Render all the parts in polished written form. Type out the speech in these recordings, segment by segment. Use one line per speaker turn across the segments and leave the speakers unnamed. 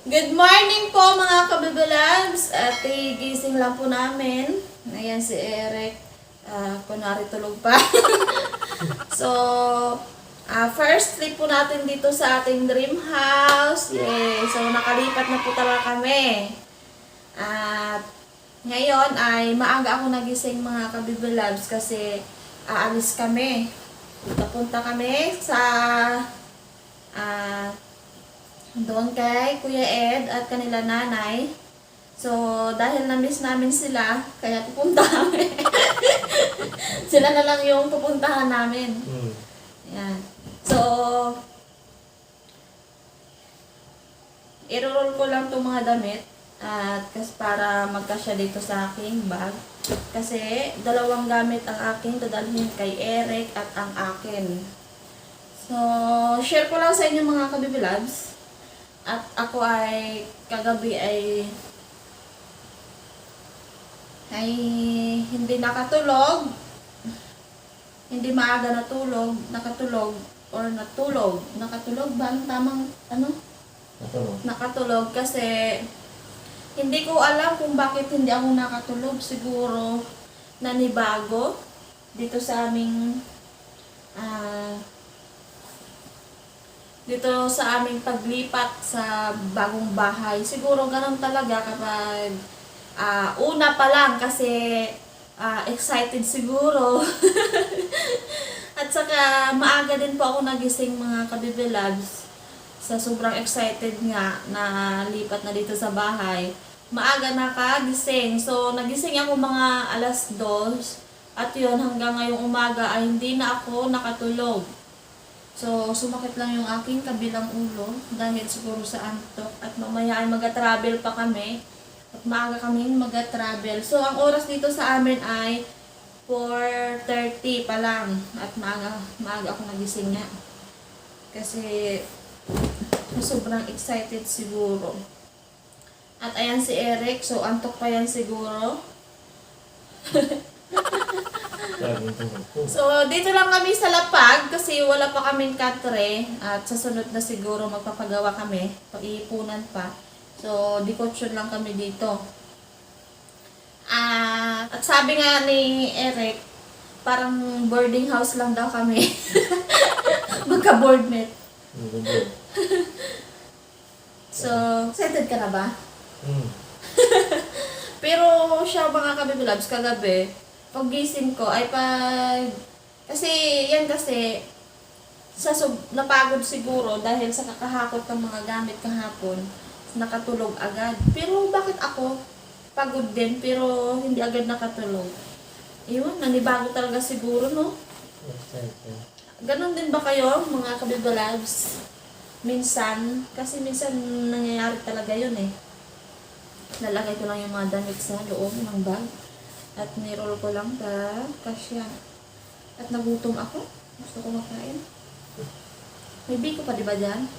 Good morning po mga kabibalabs. At gising lang po namin. Ayan si Eric. Kunwari tulog pa. So, first sleep po natin dito sa ating dream house. Yay! So, nakalipat na po talaga kami. At ngayon ay maaga ako nagising mga kabibalabs kasi aalis kami. Papunta kami sa doon kay Kuya Ed at kanila nanay. So, dahil na-miss namin sila, kaya pupunta kami. Sila na lang yung pupuntahan namin. Yan. So, i-roll ko lang itong mga damit at para magkasya dito sa aking bag. Kasi dalawang gamit ang aking dadalhin kay Eric at ang akin. So, share ko lang sa inyo mga kabibilabs. At ako ay kagabi ay hindi nakatulog. Hindi maaga natulog, nakatulog or natulog. Nakatulog ba ang tamang ano? Nakatulog kasi hindi ko alam kung bakit hindi ako nakatulog. Siguro nanibago dito sa aming paglipat sa bagong bahay. Siguro ganun talaga kapag una pa lang kasi excited siguro. At saka maaga din po ako nagising mga kabibilabs. Sa sobrang excited nga na lipat na dito sa bahay. Maaga nakagising. So nagising ako mga 2:00. At yun hanggang ngayong umaga ay hindi na ako nakatulog. So, sumakit lang yung aking kabilang ulo dahil siguro sa antok. At mamaya ay mag-travel pa kami. At maaga kaming mag-travel. So, ang oras dito sa amin ay 4:30 pa lang. At maaga ako nagising nga. Kasi sobrang excited siguro. At ayan si Eric. So, antok pa yan siguro. So, dito lang kami sa Lapag kasi wala pa kaming katre at sa sunod na siguro magpapagawa kami, pag-iipunan pa. So, dikosyon lang kami dito. At sabi nga ni Eric, parang boarding house lang daw kami. Magka-boardmate. So, excited ka na ba? Pero siya mga kabibilabs, kagabi, paggising ko ay kasi napagod siguro dahil sa kakahakot ng mga gamit kahapon, nakatulog agad. Pero bakit ako pagod din pero hindi agad nakatulog? Iyon, nanibago talaga siguro, no? Ganon din ba kayo mga kabibalabs? Minsan, kasi minsan nangyayari talaga yun eh. Nalagay ko lang yung mga damit sa loob ng bag. At niroll ko lang kasya. At nagutom ako. Gusto ko makain. May biko pa diba dyan?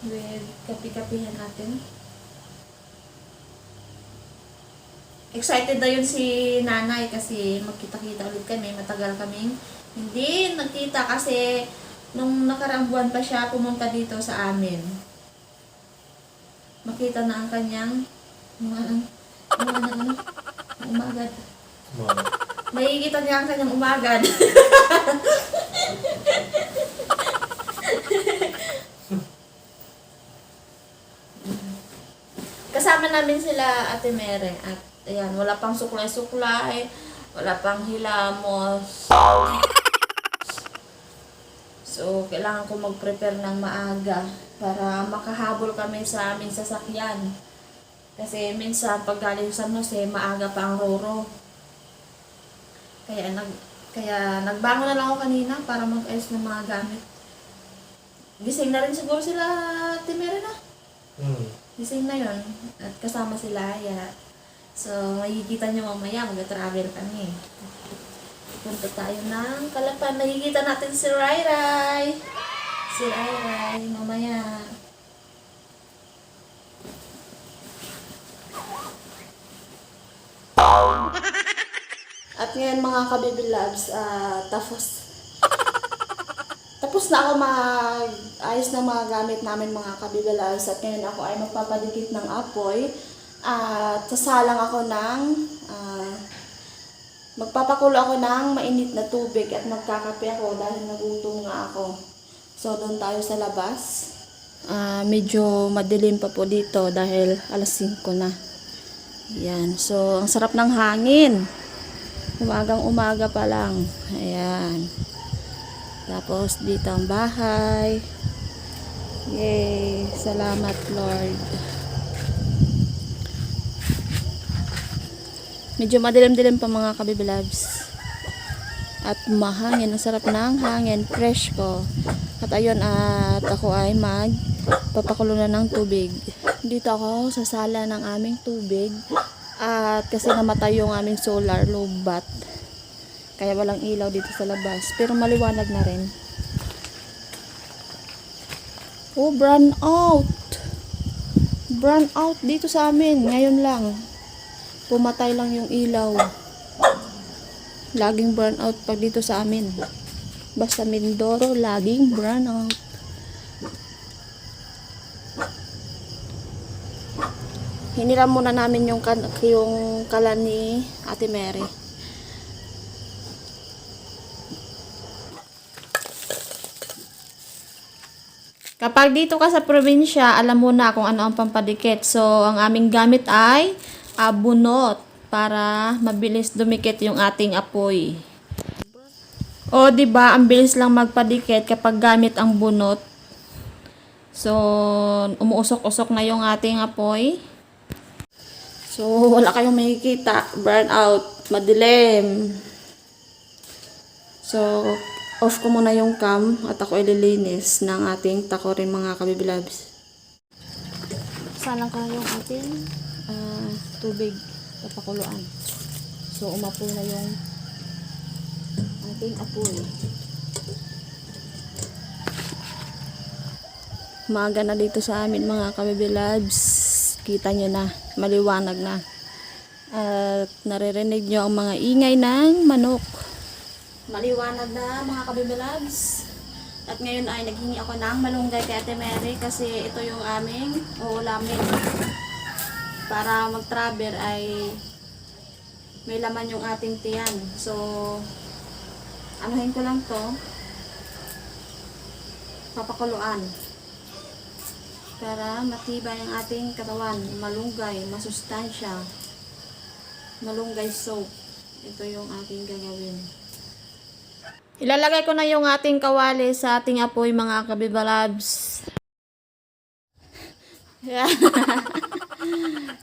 With kapi-kapihan natin. Excited na yun si nanay kasi magkita-kita ulit kami. Matagal kaming hindi nagkita kasi nung nakaraang buwan pa siya pumunta dito sa amin. Makita na ang kanyang umagad. Makikita niya ang kanyang umagad. Kasama namin sila Ate Mere at ayan, wala pang suklay-suklay, wala pang hilamos. So, kailangan ko mag-prepare ng maaga para makahabol kami sa aming sasakyan. Kasi minsan pag galing sa San Jose, maaga pa ang Roro. Kaya nagbangon na lang ako kanina para mag-ayos ng mga gamit. Gising na rin siguro sila Timere na. Gising na yun. At kasama sila Aya. So, makikita nyo mamaya, mag-travel kami. Punta tayo ng Kalapan. Nakikita natin si Rai. Si Rai mamaya. At ngayon mga kabibilabs, tapos Tapos na ako mag-ayos ng mga gamit namin mga kabibalabs at ngayon ako ay magpapadikit ng apoy at sasalang ako ng magpapakulo ako ng mainit na tubig at magkakape ako dahil nagutom nga ako. So doon tayo sa labas. Medyo madilim pa po dito dahil alas 5 na. Yan. So ang sarap ng hangin. Umagang umaga pa lang. Ayan. Tapos dito ang bahay. Yay! Salamat Lord. Medyo madilim-dilim pa mga kabibilabs. At mahangin. Ang sarap ng hangin. Fresh ko. At ayun at ako ay magpapakulo na ng tubig. Dito ako sa sala ng aming tubig. At kasi namatay yung aming solar lobat. Kaya walang ilaw dito sa labas. Pero maliwanag na rin. Oh, brown out. Brown out dito sa amin. Ngayon lang. Pumatay lang yung ilaw. Laging brown out pag dito sa amin. Basta Mindoro, laging brown out. Hiniram muna namin yung kalan ni Ate Mary. Kapag dito ka sa probinsya, alam mo na kung ano ang pampadikit. So, ang aming gamit ay bunot para mabilis dumikit yung ating apoy. O, di ba, ang bilis lang magpadikit kapag gamit ang bunot. So, umuusok-usok na yung ating apoy. So, wala kayong makikita. Burn out. Madilim. So, off ko muna yung cam at ako ililinis ng ating takorin mga kabibilabs. Salang ko yung ating tubig papakuluan. So, umapoy na yung ating apoy. Maaga na dito sa amin mga kabibilabs. Kita nyo na, maliwanag na. At naririnig nyo ang mga ingay ng manok. Maliwanag na mga kabibilabs. At ngayon ay naghingi ako ng malunggay kay Ate Mary kasi ito yung aming uulamin. Para mag-travel ay may laman yung ating tiyan. So, anuhin ko lang to. Papakuluan. Para matibay ang ating katawan. Malunggay, masustansya. Malunggay soap. Ito yung ating gagawin. Ilalagay ko na yung ating kawali sa ating apoy mga kabibalabs.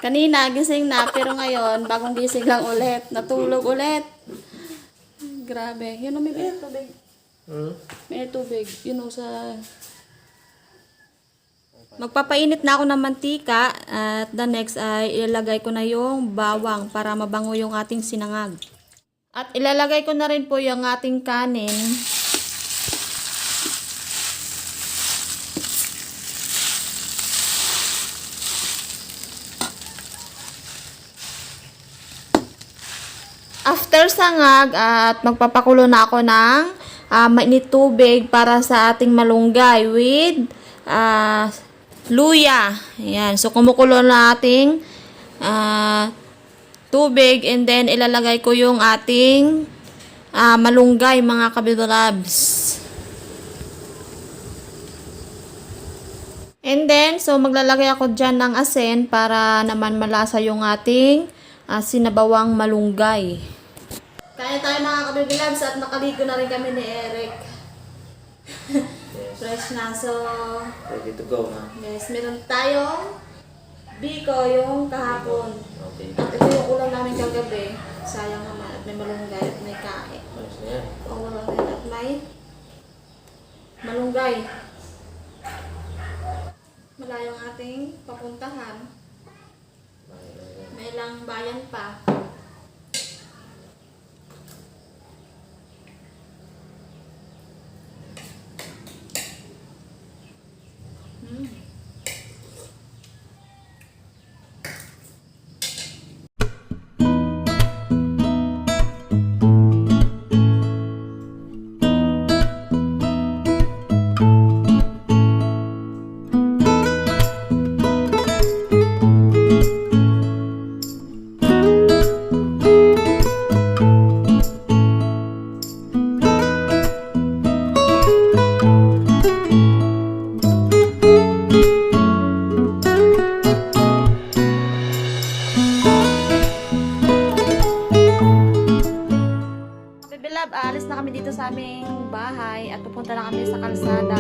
Kanina gising na pero ngayon bagong gising lang ulit. Natulog ulit. Grabe. Yun o, may tubig. May tubig. Yun o sa... Magpapainit na ako ng mantika at the next ay ilalagay ko na yung bawang para mabango yung ating sinangag. At ilalagay ko na rin po yung ating kanin. After sangag at magpapakulo na ako ng mainit tubig para sa ating malunggay with luya. Ayan. So, kumukulo na ating tubig and then ilalagay ko yung ating malunggay mga kabibalabs. And then, so maglalagay ako dyan ng asin para naman malasa yung ating sinabawang malunggay. Kaya tayo mga kabibalabs at nakaligo na rin kami ni Eric. Fresh na. So,
ready to go na.
Yes, meron tayong biko yung kahapon.
Okay.
At ito yung ulam namin kagabi. Sayang naman at may malunggay at may kae.
Ayos na yan.
O at may malunggay. Malayong ating papuntahan. May ilang bayan pa. dito sa aming bahay at pupunta na kami sa kalsada.